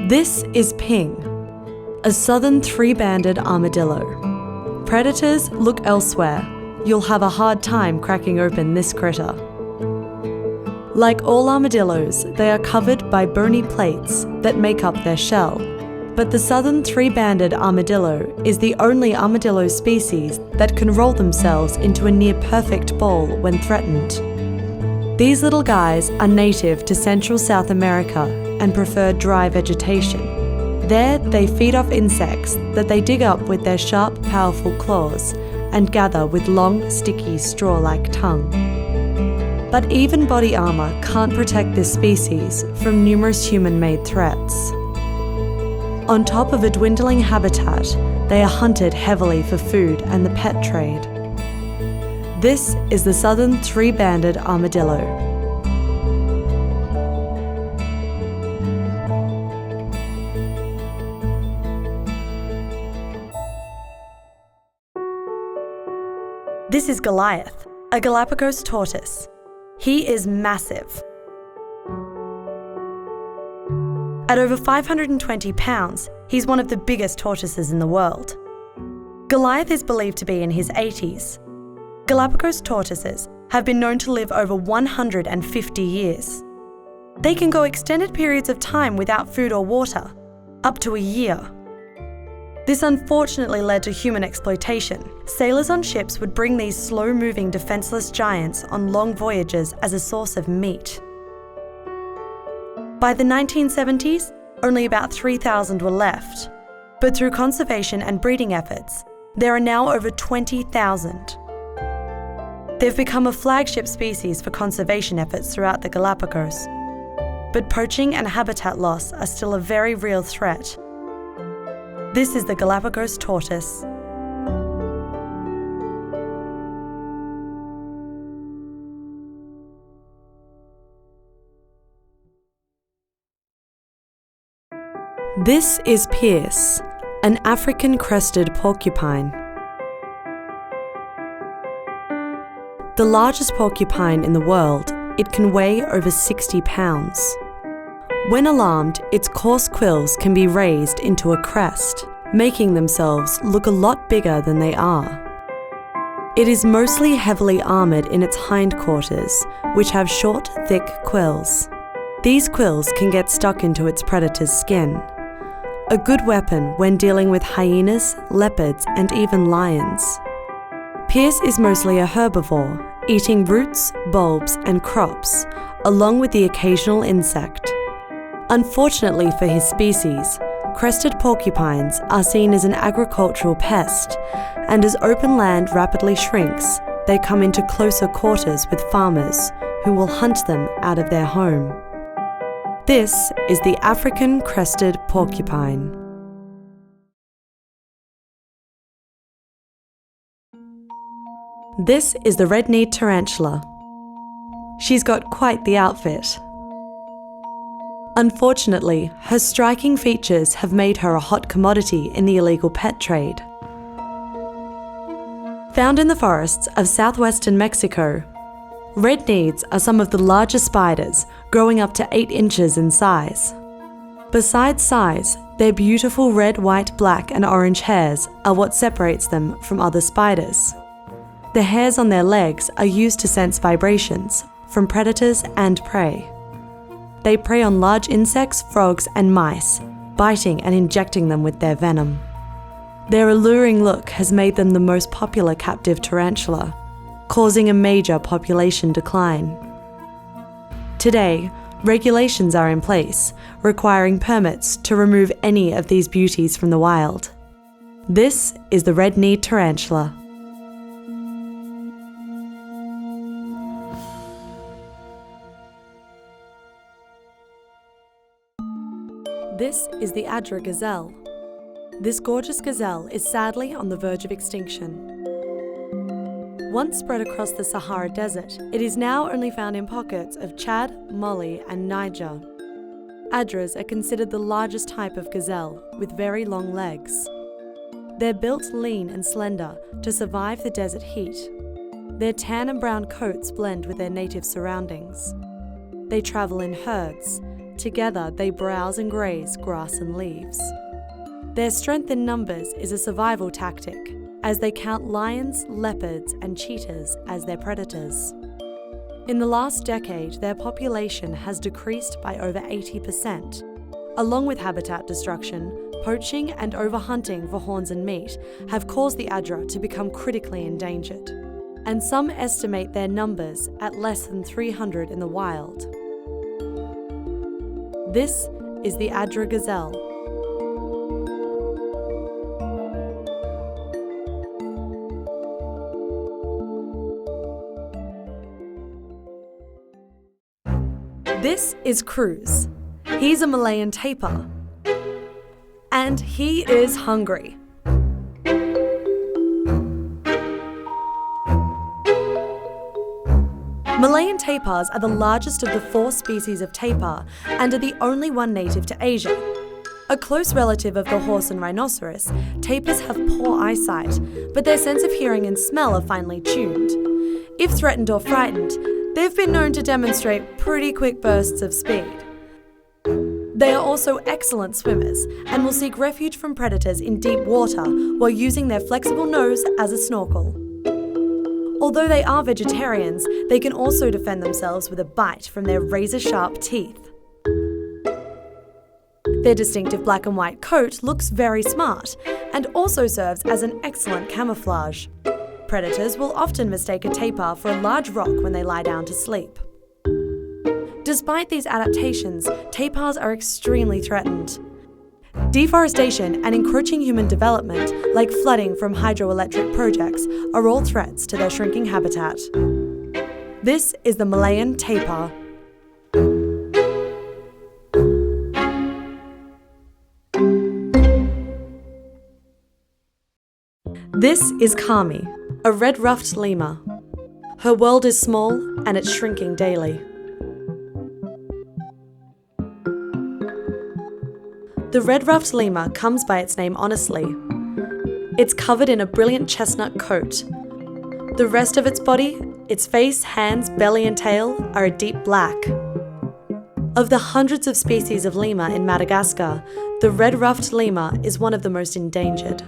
This is Ping, a southern three-banded armadillo. Predators look elsewhere. You'll have a hard time cracking open this critter. Like all armadillos, they are covered by bony plates that make up their shell. But the southern three-banded armadillo is the only armadillo species that can roll themselves into a near-perfect ball when threatened. These little guys are native to Central South America and prefer dry vegetation. There, they feed off insects that they dig up with their sharp, powerful claws and gather with long, sticky, straw-like tongue. But even body armour can't protect this species from numerous human-made threats. On top of a dwindling habitat, they are hunted heavily for food and the pet trade. This is the southern three-banded armadillo. This is Goliath, a Galapagos tortoise. He is massive. At over 520 pounds, he's one of the biggest tortoises in the world. Goliath is believed to be in his 80s. Galapagos tortoises have been known to live over 150 years. They can go extended periods of time without food or water, up to a year. This unfortunately led to human exploitation. Sailors on ships would bring these slow-moving, defenseless giants on long voyages as a source of meat. By the 1970s, only about 3,000 were left. But through conservation and breeding efforts, there are now over 20,000. They've become a flagship species for conservation efforts throughout the Galapagos. But poaching and habitat loss are still a very real threat. This is the Galapagos tortoise. This is Pierce, an African crested porcupine. The largest porcupine in the world, it can weigh over 60 pounds. When alarmed, its coarse quills can be raised into a crest, making themselves look a lot bigger than they are. It is mostly heavily armoured in its hindquarters, which have short, thick quills. These quills can get stuck into its predator's skin. A good weapon when dealing with hyenas, leopards, and even lions. Pierce is mostly a herbivore, eating roots, bulbs, and crops, along with the occasional insect. Unfortunately for his species, crested porcupines are seen as an agricultural pest, and as open land rapidly shrinks, they come into closer quarters with farmers, who will hunt them out of their home. This is the African crested porcupine. This is the red-kneed tarantula. She's got quite the outfit. Unfortunately, her striking features have made her a hot commodity in the illegal pet trade. Found in the forests of southwestern Mexico, red-kneeds are some of the largest spiders, growing up to 8 inches in size. Besides size, their beautiful red, white, black, and orange hairs are what separates them from other spiders. The hairs on their legs are used to sense vibrations from predators and prey. They prey on large insects, frogs, and mice, biting and injecting them with their venom. Their alluring look has made them the most popular captive tarantula, causing a major population decline. Today, regulations are in place, requiring permits to remove any of these beauties from the wild. This is the red-kneed tarantula. This is the ADDRA gazelle. This gorgeous gazelle is sadly on the verge of extinction. Once spread across the Sahara Desert, it is now only found in pockets of Chad, Mali, and Niger. ADDRAs are considered the largest type of gazelle, with very long legs. They're built lean and slender to survive the desert heat. Their tan and brown coats blend with their native surroundings. They travel in herds, Together, they browse and graze grass and leaves. Their strength in numbers is a survival tactic, as they count lions, leopards, and cheetahs as their predators. In the last decade, their population has decreased by over 80%. Along with habitat destruction, poaching and overhunting for horns and meat have caused the ADDRA to become critically endangered, and some estimate their numbers at less than 300 in the wild. This is the ADDRA gazelle. This is Cruz. He's a Malayan tapir. And he is hungry. Malayan tapirs are the largest of the 4 species of tapir and are the only one native to Asia. A close relative of the horse and rhinoceros, tapirs have poor eyesight, but their sense of hearing and smell are finely tuned. If threatened or frightened, they've been known to demonstrate pretty quick bursts of speed. They are also excellent swimmers and will seek refuge from predators in deep water while using their flexible nose as a snorkel. Although they are vegetarians, they can also defend themselves with a bite from their razor-sharp teeth. Their distinctive black and white coat looks very smart and also serves as an excellent camouflage. Predators will often mistake a tapir for a large rock when they lie down to sleep. Despite these adaptations, tapirs are extremely threatened. Deforestation and encroaching human development, like flooding from hydroelectric projects, are all threats to their shrinking habitat. This is the Malayan tapir. This is Kami, a red-ruffed lemur. Her world is small and it's shrinking daily. The red-ruffed lemur comes by its name honestly. It's covered in a brilliant chestnut coat. The rest of its body, its face, hands, belly and tail, are a deep black. Of the hundreds of species of lemur in Madagascar, the red-ruffed lemur is one of the most endangered.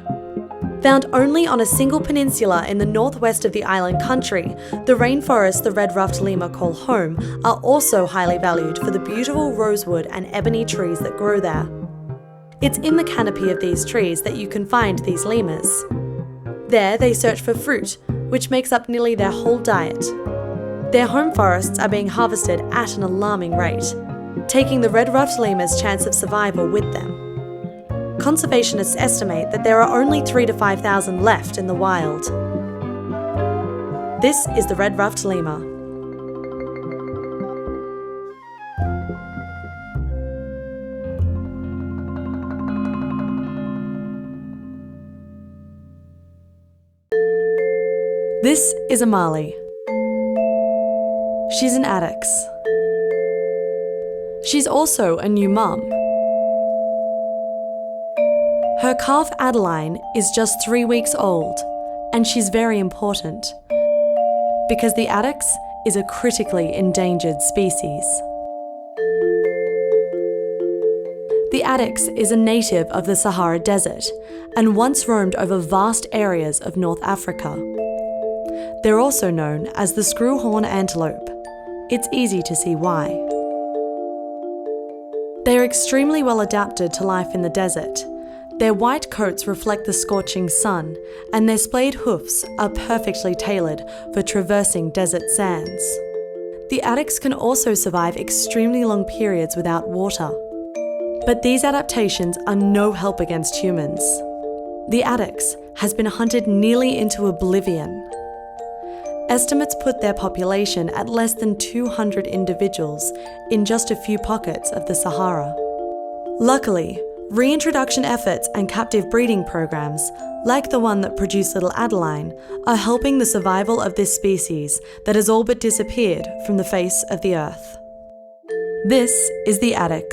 Found only on a single peninsula in the northwest of the island country, the rainforests the red-ruffed lemur call home are also highly valued for the beautiful rosewood and ebony trees that grow there. It's in the canopy of these trees that you can find these lemurs. There they search for fruit, which makes up nearly their whole diet. Their home forests are being harvested at an alarming rate, taking the red-ruffed lemur's chance of survival with them. Conservationists estimate that there are only 3,000 to 5,000 left in the wild. This is the red-ruffed lemur. This is Amali. She's an addax. She's also a new mum. Her calf Adeline is just 3 weeks old, and she's very important because the addax is a critically endangered species. The addax is a native of the Sahara Desert and once roamed over vast areas of North Africa. They're also known as the screw-horn antelope. It's easy to see why. They are extremely well adapted to life in the desert. Their white coats reflect the scorching sun, and their splayed hoofs are perfectly tailored for traversing desert sands. The addax can also survive extremely long periods without water. But these adaptations are no help against humans. The addax has been hunted nearly into oblivion. Estimates put their population at less than 200 individuals in just a few pockets of the Sahara. Luckily, reintroduction efforts and captive breeding programs, like the one that produced little Adeline, are helping the survival of this species that has all but disappeared from the face of the earth. This is the addax.